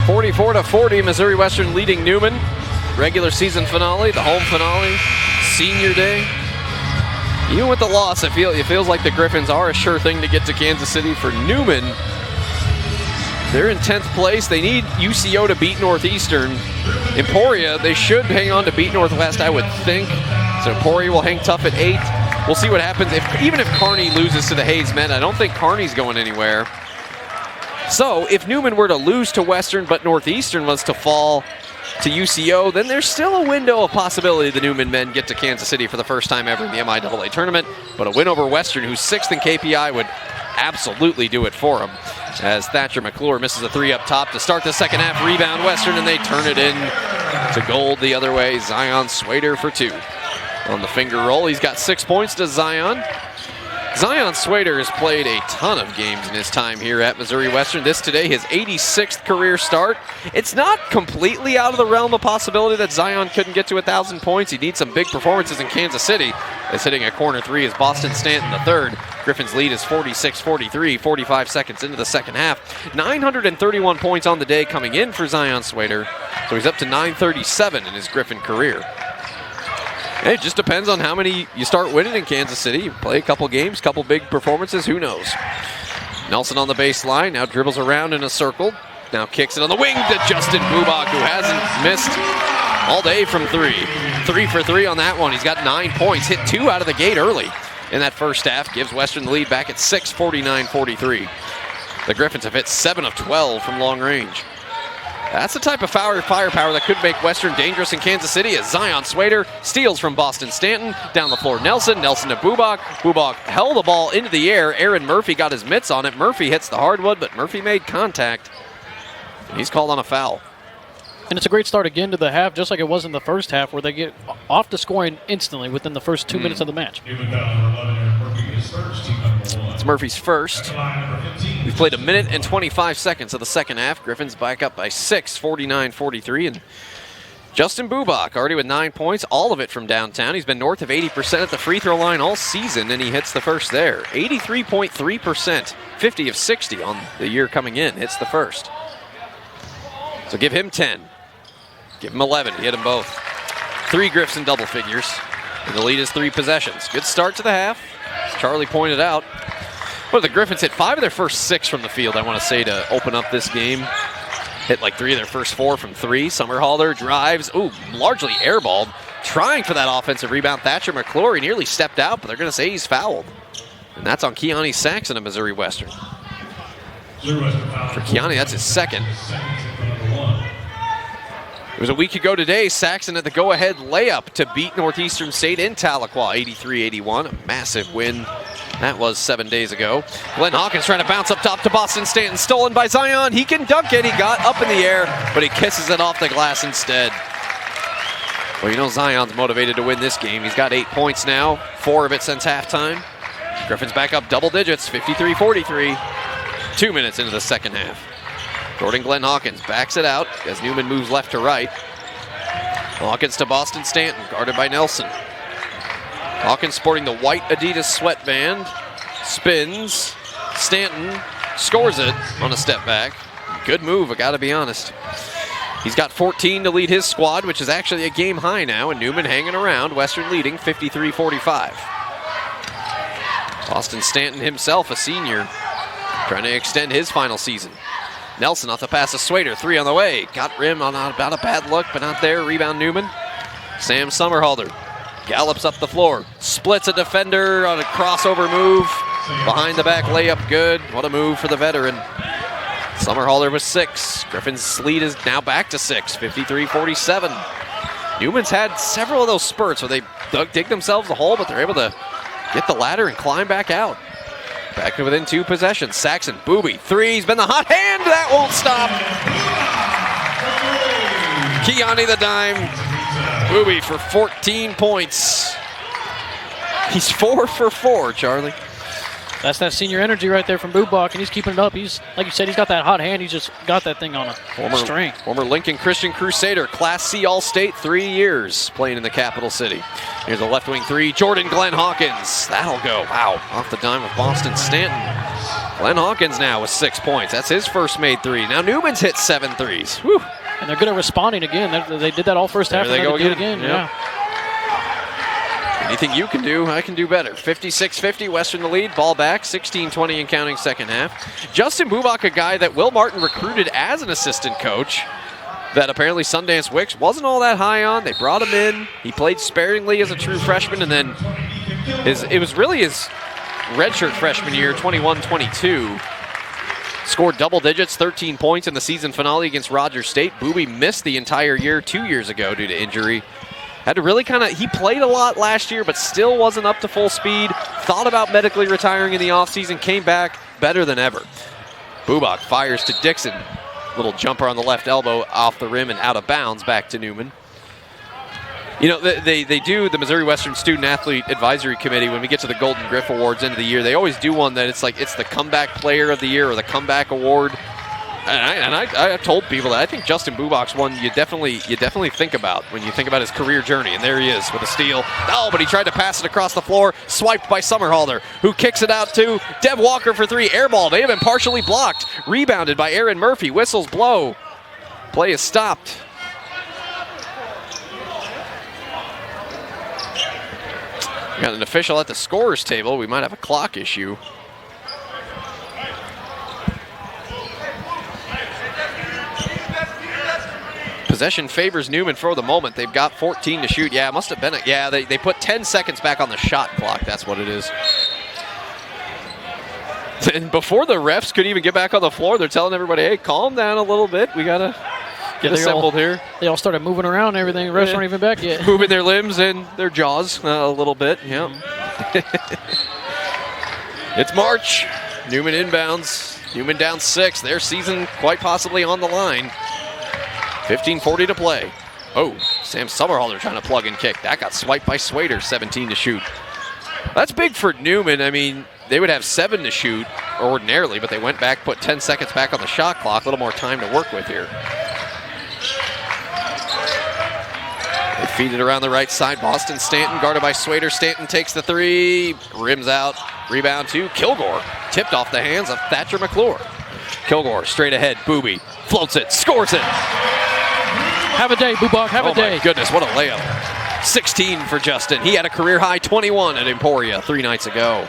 44-40, Missouri Western leading Newman. Regular season finale, the home finale, senior day. Even with the loss, it feels like the Griffins are a sure thing to get to Kansas City. For Newman, they're in 10th place. They need UCO to beat Northeastern. Emporia, they should hang on to beat Northwest, I would think. So Emporia will hang tough at 8. We'll see what happens. Even if Kearney loses to the Hayes men, I don't think Kearney's going anywhere. So if Newman were to lose to Western, but Northeastern was to fall to UCO, then there's still a window of possibility the Newman men get to Kansas City for the first time ever in the MIAA tournament. But a win over Western, who's 6th in KPI, would absolutely do it for them. As Thatcher McClure misses a 3 up top to start the second half. Rebound Western, and they turn it in to Gold the other way. Zion Swader for 2. On the finger roll, he's got 6 points to Zion. Zion Swader has played a ton of games in his time here at Missouri Western. This today, his 86th career start. It's not completely out of the realm of possibility that Zion couldn't get to 1,000 points. He needs some big performances in Kansas City. As hitting a corner 3 is Boston Stanton the third. Griffin's lead is 46-43, 45 seconds into the second half. 931 points on the day coming in for Zion Swader. So he's up to 937 in his Griffin career. It just depends on how many you start winning in Kansas City. You play a couple games, couple big performances, who knows? Nelson on the baseline, now dribbles around in a circle. Now kicks it on the wing to Justin Bubak, who hasn't missed all day from 3. 3 for 3 on that one. He's got 9 points, hit 2 out of the gate early in that first half. Gives Western the lead back at 6, 49-43. The Griffins have hit 7 of 12 from long range. That's the type of firepower that could make Western dangerous in Kansas City, as Zion Swader steals from Boston Stanton. Down the floor, Nelson to Bubak. Bubak held the ball into the air. Aaron Murphy got his mitts on it. Murphy hits the hardwood, but Murphy made contact. He's called on a foul. And it's a great start again to the half, just like it was in the first half, where they get off to scoring instantly within the first 2 minutes of the match. It's Murphy's first. We've played 1 minute and 25 seconds of the second half. Griffins back up by 6, 49-43. And Justin Bubak already with 9 points, all of it from downtown. He's been north of 80% at the free throw line all season, and he hits the first there. 83.3%, 50 of 60 on the year coming in, hits the first. So give him 10. Give him 11. He hit them both. 3 Griffs in double figures. And the lead is 3 possessions. Good start to the half, as Charlie pointed out. But the Griffins hit 5 of their first 6 from the field, I want to say, to open up this game. Hit like 3 of their first 4 from 3. Summerhalder drives. Ooh, largely airballed. Trying for that offensive rebound. Thatcher McClure, he nearly stepped out, but they're going to say he's fouled. And that's on Keani Saxon of Missouri Western. For Keani, that's his second. It was a week ago today, Saxon had the go-ahead layup to beat Northeastern State in Tahlequah, 83-81, a massive win. That was 7 days ago. Glenn Hawkins trying to bounce up top to Boston Stanton, stolen by Zion. He can dunk it, he got up in the air, but he kisses it off the glass instead. Well, you know Zion's motivated to win this game. He's got 8 points now, 4 of it since halftime. Griffins back up double digits, 53-43, 2 minutes into the second half. Jordan Glenn Hawkins backs it out as Newman moves left to right. Hawkins to Boston Stanton, guarded by Nelson. Hawkins sporting the white Adidas sweatband, spins. Stanton scores it on a step back. Good move, I gotta be honest. He's got 14 to lead his squad, which is actually a game high now, and Newman hanging around, Western leading 53-45. Boston Stanton himself, a senior, trying to extend his final season. Nelson off the pass of Swader, 3 on the way. Got rim on about a bad look, but not there. Rebound Newman. Sam Summerhalder gallops up the floor. Splits a defender on a crossover move. Behind the back layup, good. What a move for the veteran. Summerhalder with 6. Griffin's lead is now back to 6, 53-47. Newman's had several of those spurts where they dig themselves a hole, but they're able to get the ladder and climb back out. Back to within 2 possessions. Saxon, Booby, 3. He's been the hot hand. That won't stop. Keani the dime. Booby for 14 points. He's 4 for 4, Charlie. That's that senior energy right there from Bubak, and he's keeping it up. He's, like you said, he's got that hot hand. He's just got that thing on a string. Former Lincoln Christian Crusader, Class C All-State, 3 years playing in the capital city. Here's a left wing 3, Jordan Glenn Hawkins. That'll go. Wow, off the dime of Boston Stanton. Glenn Hawkins now with 6 points. That's his first made three. Now Newman's hit 7 threes. Whew. And they're good at responding again. They did that all first half. There they and go do it again. again. Yep. Yeah. Anything you can do, I can do better. 56-50, Western the lead. Ball back, 16-20 and counting second half. Justin Bubak, a guy that Will Martin recruited as an assistant coach that apparently Sundance Wicks wasn't all that high on. They brought him in. He played sparingly as a true freshman, and then it was really his redshirt freshman year, 21-22. Scored double digits, 13 points in the season finale against Rogers State. Booby missed the entire year 2 years ago due to injury. Had to really he played a lot last year, but still wasn't up to full speed. Thought about medically retiring in the offseason, came back better than ever. Bubak fires to Dixon. Little jumper on the left elbow off the rim and out of bounds back to Newman. You know, they do the Missouri Western Student Athlete Advisory Committee when we get to the Golden Griff Awards end of the year. They always do one that it's the comeback player of the year or the comeback award. And I've told people that I think Justin Bubak's one you definitely think about when you think about his career journey. And there he is with a steal. Oh, but he tried to pass it across the floor, swiped by Summerhalder, who kicks it out to Dev Walker for three. Air ball may have been partially blocked. Rebounded by Aaron Murphy. Whistles blow. Play is stopped. Got an official at the scorer's table. We might have a clock issue. Possession favors Newman for the moment. They've got 14 to shoot. Yeah, it must have been it. Yeah, they put 10 seconds back on the shot clock. That's what it is. And before the refs could even get back on the floor, they're telling everybody, hey, calm down a little bit. We got to get assembled here. They all started moving around and everything. The refs aren't even back yet. Moving their limbs and their jaws a little bit. Yeah. It's March. Newman inbounds. Newman down 6. Their season quite possibly on the line. 15:40 to play. Oh, Sam Summerhalder trying to plug and kick. That got swiped by Swader, 17 to shoot. That's big for Newman. I mean, they would have 7 to shoot ordinarily, but they went back, put 10 seconds back on the shot clock. A little more time to work with here. They feed it around the right side. Boston Stanton guarded by Swader. Stanton takes the three, rims out, rebound to Kilgore. Tipped off the hands of Thatcher McClure. Kilgore straight ahead, Booby floats it, scores it. Have a day, Bubak, have a day. Oh my goodness, what a layup. 16 for Justin. He had a career high 21 at Emporia 3 nights ago.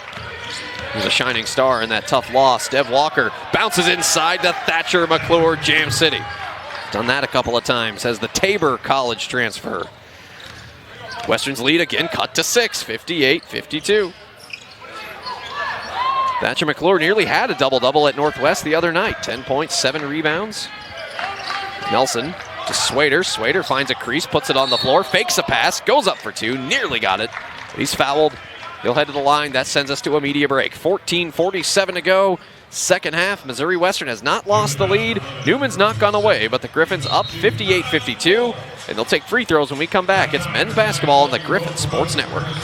He was a shining star in that tough loss. Dev Walker bounces inside to Thatcher McClure, Jam City. Done that a couple of times as the Tabor College transfer. Western's lead again cut to 6, 58-52. Thatcher McClure nearly had a double-double at Northwest the other night. 10 points, 7 rebounds. Nelson to Swader. Swader finds a crease, puts it on the floor, fakes a pass, goes up for 2, nearly got it. He's fouled. He'll head to the line. That sends us to a media break. 14:47 to go. Second half, Missouri Western has not lost the lead. Newman's not gone away, but the Griffins up 58-52, and they'll take free throws when we come back. It's men's basketball on the Griffin Sports Network.